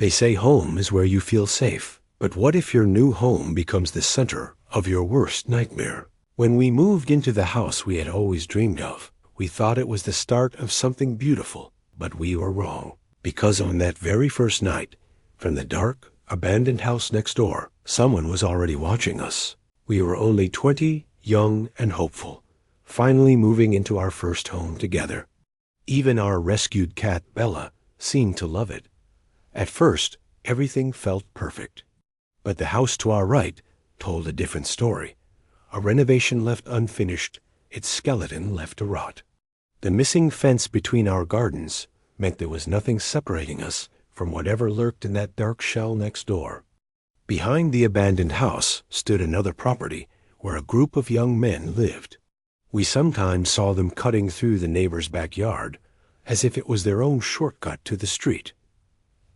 They say home is where you feel safe, but what if your new home becomes the center of your worst nightmare? When we moved into the house we had always dreamed of, we thought it was the start of something beautiful, but we were wrong. Because on that very first night, from the dark, abandoned house next door, someone was already watching us. We were only 20, young and hopeful, finally moving into our first home together. Even our rescued cat, Bella, seemed to love it. At first, everything felt perfect. But the house to our right told a different story. A renovation left unfinished, its skeleton left to rot. The missing fence between our gardens meant there was nothing separating us from whatever lurked in that dark shell next door. Behind the abandoned house stood another property where a group of young men lived. We sometimes saw them cutting through the neighbor's backyard as if it was their own shortcut to the street.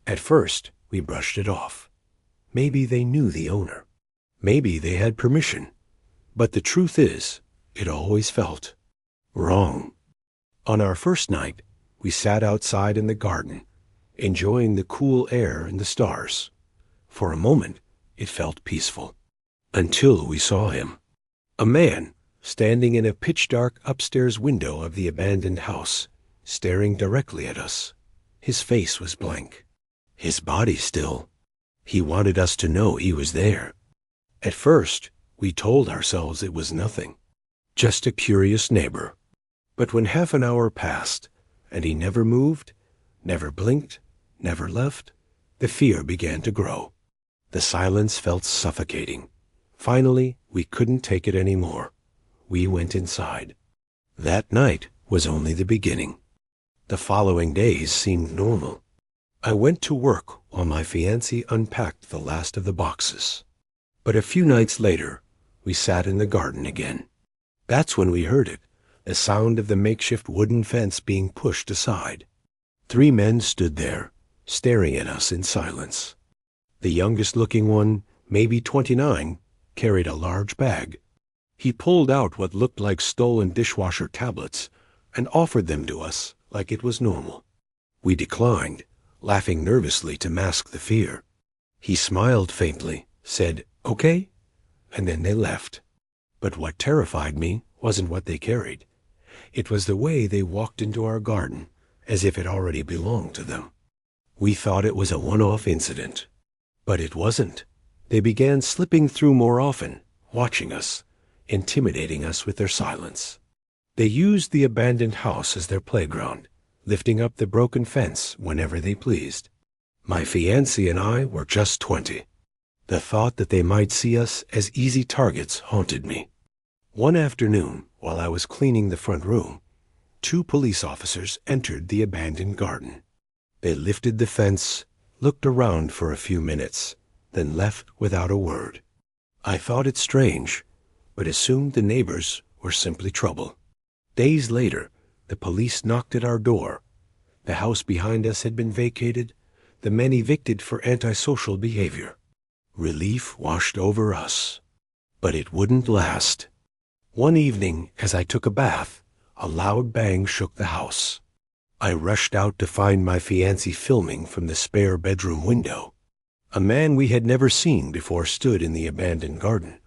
At first, we brushed it off. Maybe they knew the owner. Maybe they had permission. But the truth is, it always felt wrong. On our first night, we sat outside in the garden, enjoying the cool air and the stars. For a moment, it felt peaceful. Until we saw him. A man standing in a pitch-dark upstairs window of the abandoned house, staring directly at us. His face was blank. His body still. He wanted us to know he was there. At first, we told ourselves it was nothing. Just a curious neighbor. But when half an hour passed, and he never moved, never blinked, never left, the fear began to grow. The silence felt suffocating. Finally, we couldn't take it anymore. We went inside. That night was only the beginning. The following days seemed normal. I went to work while my fiancée unpacked the last of the boxes. But a few nights later, we sat in the garden again. That's when we heard it, the sound of the makeshift wooden fence being pushed aside. 3 men stood there, staring at us in silence. The youngest-looking one, maybe 29, carried a large bag. He pulled out what looked like stolen dishwasher tablets and offered them to us like it was normal. We declined, laughing nervously to mask the fear. He smiled faintly, said, "Okay," and then they left. But what terrified me wasn't what they carried. It was the way they walked into our garden, as if it already belonged to them. We thought it was a one-off incident. But it wasn't. They began slipping through more often, watching us, intimidating us with their silence. They used the abandoned house as their playground, lifting up the broken fence whenever they pleased. My fiancée and I were just 20. The thought that they might see us as easy targets haunted me. One afternoon, while I was cleaning the front room, 2 police officers entered the abandoned garden. They lifted the fence, looked around for a few minutes, then left without a word. I thought it strange, but assumed the neighbors were simply trouble. Days later, the police knocked at our door. The house behind us had been vacated, the men evicted for antisocial behavior. Relief washed over us. But it wouldn't last. One evening, as I took a bath, a loud bang shook the house. I rushed out to find my fiancée filming from the spare bedroom window. A man we had never seen before stood in the abandoned garden,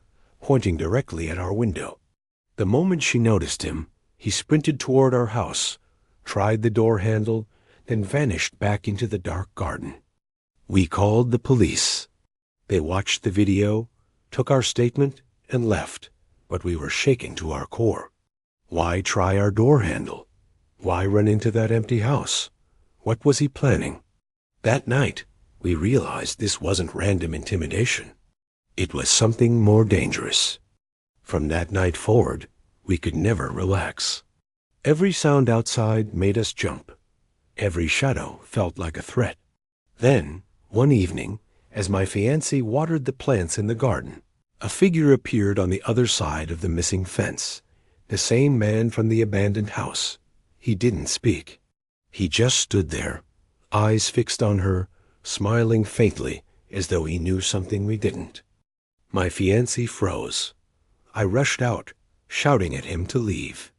pointing directly at our window. The moment she noticed him, he sprinted toward our house, tried the door handle, then vanished back into the dark garden. We called the police. They watched the video, took our statement, and left, but we were shaken to our core. Why try our door handle? Why run into that empty house? What was he planning? That night, we realized this wasn't random intimidation. It was something more dangerous. From that night forward, we could never relax. Every sound outside made us jump. Every shadow felt like a threat. Then, one evening, as my fiancée watered the plants in the garden, a figure appeared on the other side of the missing fence, the same man from the abandoned house. He didn't speak. He just stood there, eyes fixed on her, smiling faintly as though he knew something we didn't. My fiancée froze. I rushed out, shouting at him to leave.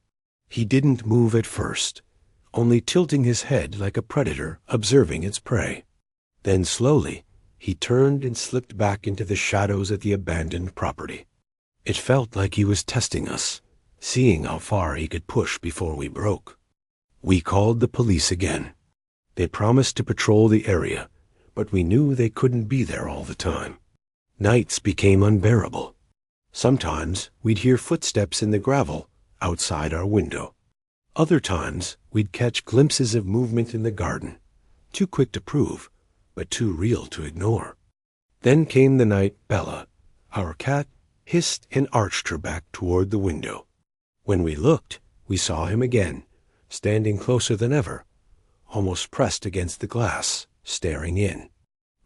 He didn't move at first, only tilting his head like a predator observing its prey. Then slowly, he turned and slipped back into the shadows of the abandoned property. It felt like he was testing us, seeing how far he could push before we broke. We called the police again. They promised to patrol the area, but we knew they couldn't be there all the time. Nights became unbearable. Sometimes we'd hear footsteps in the gravel outside our window. Other times we'd catch glimpses of movement in the garden, too quick to prove, but too real to ignore. Then came the night Bella, our cat, hissed and arched her back toward the window. When we looked, we saw him again, standing closer than ever, almost pressed against the glass, staring in.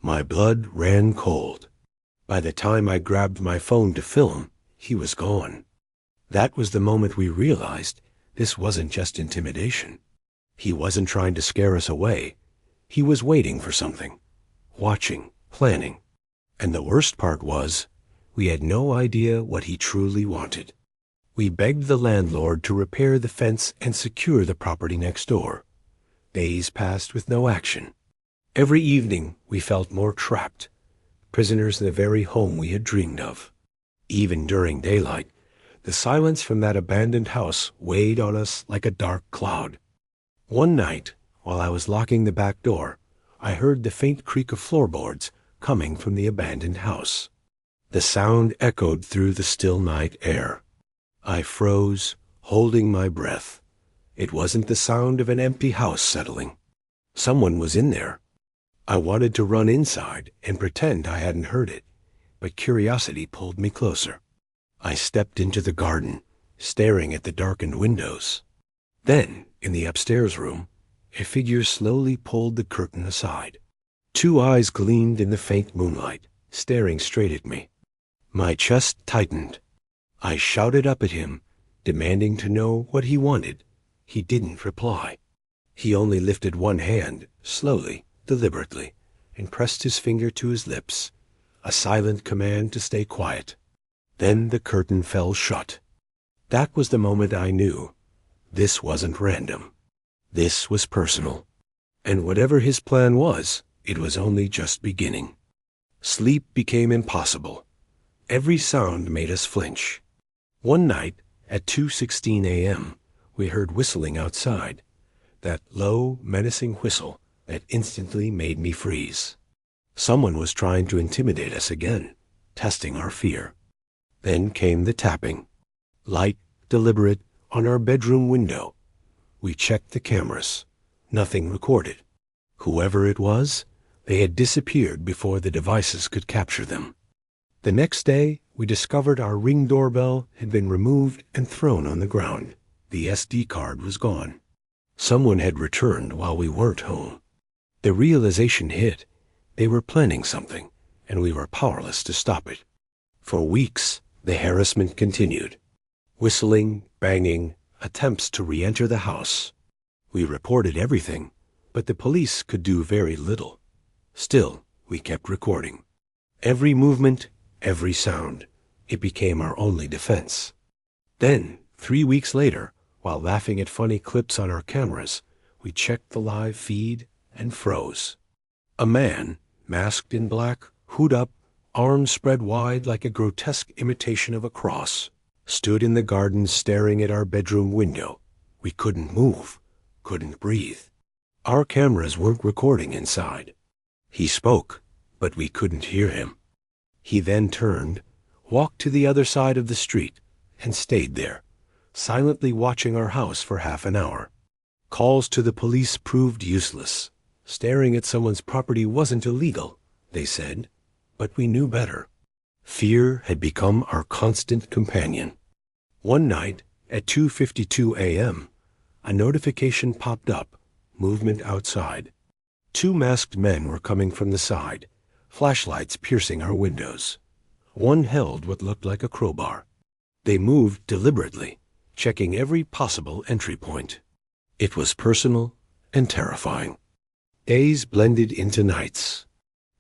My blood ran cold. By the time I grabbed my phone to film, he was gone. That was the moment we realized this wasn't just intimidation. He wasn't trying to scare us away. He was waiting for something, watching, planning. And the worst part was, we had no idea what he truly wanted. We begged the landlord to repair the fence and secure the property next door. Days passed with no action. Every evening we felt more trapped, prisoners in the very home we had dreamed of. Even during daylight, the silence from that abandoned house weighed on us like a dark cloud. One night, while I was locking the back door, I heard the faint creak of floorboards coming from the abandoned house. The sound echoed through the still night air. I froze, holding my breath. It wasn't the sound of an empty house settling. Someone was in there. I wanted to run inside and pretend I hadn't heard it, but curiosity pulled me closer. I stepped into the garden, staring at the darkened windows. Then, in the upstairs room, a figure slowly pulled the curtain aside. Two eyes gleamed in the faint moonlight, staring straight at me. My chest tightened. I shouted up at him, demanding to know what he wanted. He didn't reply. He only lifted one hand, slowly, deliberately, and pressed his finger to his lips, a silent command to stay quiet. Then the curtain fell shut. That was the moment I knew. This wasn't random. This was personal. And whatever his plan was, it was only just beginning. Sleep became impossible. Every sound made us flinch. One night, at 2:16 a.m., we heard whistling outside, that low, menacing whistle that instantly made me freeze. Someone was trying to intimidate us again, testing our fear. Then came the tapping, light, deliberate, on our bedroom window. We checked the cameras. Nothing recorded. Whoever it was, they had disappeared before the devices could capture them. The next day, we discovered our Ring doorbell had been removed and thrown on the ground. The SD card was gone. Someone had returned while we weren't home. The realization hit. They were planning something, and we were powerless to stop it. For weeks, the harassment continued. Whistling, banging, attempts to re-enter the house. We reported everything, but the police could do very little. Still, we kept recording. Every movement, every sound. It became our only defense. Then, 3 weeks later, while laughing at funny clips on our cameras, we checked the live feed and froze. A man, masked in black, hood up, arms spread wide like a grotesque imitation of a cross, stood in the garden staring at our bedroom window. We couldn't move, couldn't breathe. Our cameras weren't recording inside. He spoke, but we couldn't hear him. He then turned, walked to the other side of the street, and stayed there, silently watching our house for half an hour. Calls to the police proved useless. Staring at someone's property wasn't illegal, they said, but we knew better. Fear had become our constant companion. One night, at 2:52 a.m., a notification popped up, movement outside. 2 masked men were coming from the side, flashlights piercing our windows. One held what looked like a crowbar. They moved deliberately, checking every possible entry point. It was personal and terrifying. Days blended into nights.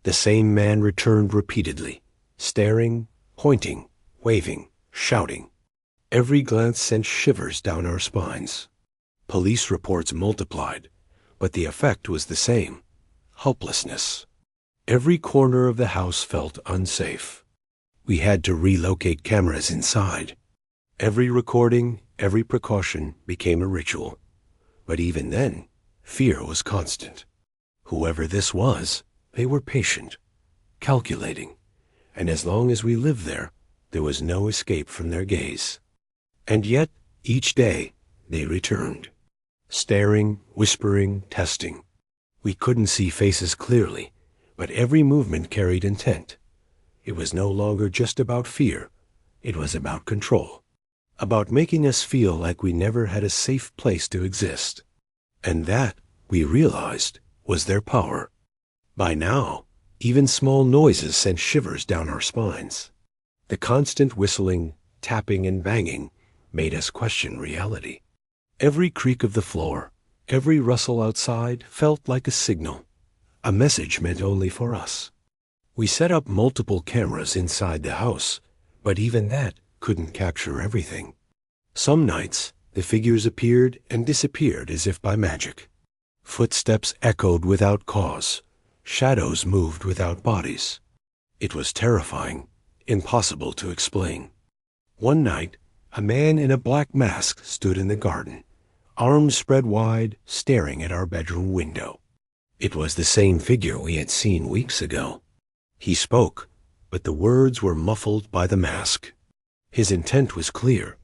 The same man returned repeatedly, staring, pointing, waving, shouting. Every glance sent shivers down our spines. Police reports multiplied, but the effect was the same: helplessness. Every corner of the house felt unsafe. We had to relocate cameras inside. Every recording, every precaution became a ritual. But even then, fear was constant. Whoever this was, they were patient, calculating, and as long as we lived there was no escape from their gaze. And yet, each day, they returned. Staring, whispering, testing. We couldn't see faces clearly, but every movement carried intent. It was no longer just about fear. It was about control. About making us feel like we never had a safe place to exist. And that, we realized, was their power. By now, even small noises sent shivers down our spines. The constant whistling, tapping, and banging made us question reality. Every creak of the floor, every rustle outside felt like a signal, a message meant only for us. We set up multiple cameras inside the house, but even that couldn't capture everything. Some nights, the figures appeared and disappeared as if by magic. Footsteps echoed without cause. Shadows moved without bodies. It was terrifying, impossible to explain. One night, a man in a black mask stood in the garden, arms spread wide, staring at our bedroom window. It was the same figure we had seen weeks ago. He spoke, but the words were muffled by the mask. His intent was clear.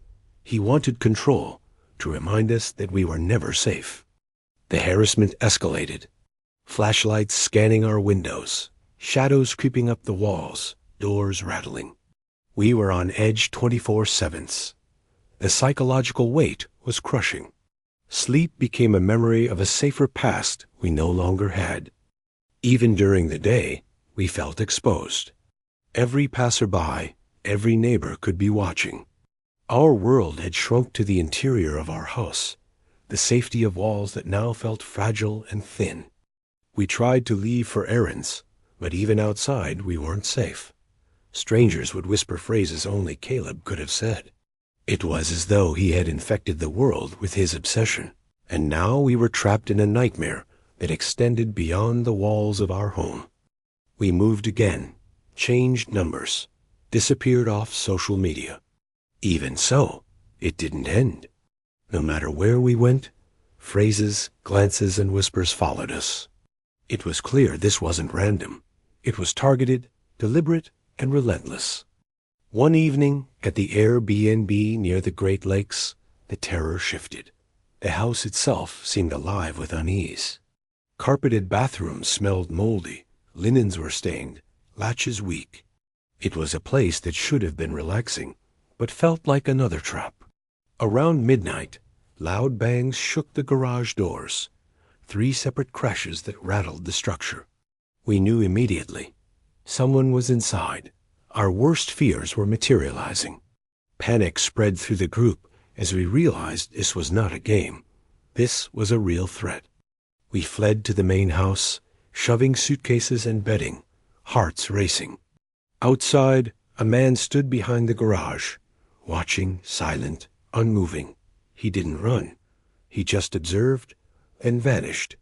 He wanted control, to remind us that we were never safe. The harassment escalated. Flashlights scanning our windows, shadows creeping up the walls, doors rattling. We were on edge 24/7. The psychological weight was crushing. Sleep became a memory of a safer past we no longer had. Even during the day, we felt exposed. Every passerby, every neighbor could be watching. Our world had shrunk to the interior of our house, the safety of walls that now felt fragile and thin. We tried to leave for errands, but even outside we weren't safe. Strangers would whisper phrases only Caleb could have said. It was as though he had infected the world with his obsession, and now we were trapped in a nightmare that extended beyond the walls of our home. We moved again, changed numbers, disappeared off social media. Even so, it didn't end. No matter where we went, phrases, glances, and whispers followed us. It was clear this wasn't random. It was targeted, deliberate, and relentless. One evening, at the Airbnb near the Great Lakes, the terror shifted. The house itself seemed alive with unease. Carpeted bathrooms smelled moldy, linens were stained, latches weak. It was a place that should have been relaxing, but felt like another trap. Around midnight, loud bangs shook the garage doors, 3 separate crashes that rattled the structure. We knew immediately. Someone was inside. Our worst fears were materializing. Panic spread through the group as we realized this was not a game. This was a real threat. We fled to the main house, shoving suitcases and bedding, hearts racing. Outside, a man stood behind the garage, watching, silent, unmoving. He didn't run. He just observed and vanished.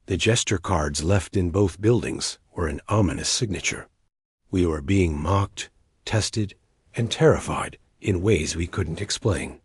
The gesture cards left in both buildings were an ominous signature. We were being mocked, tested, and terrified in ways we couldn't explain.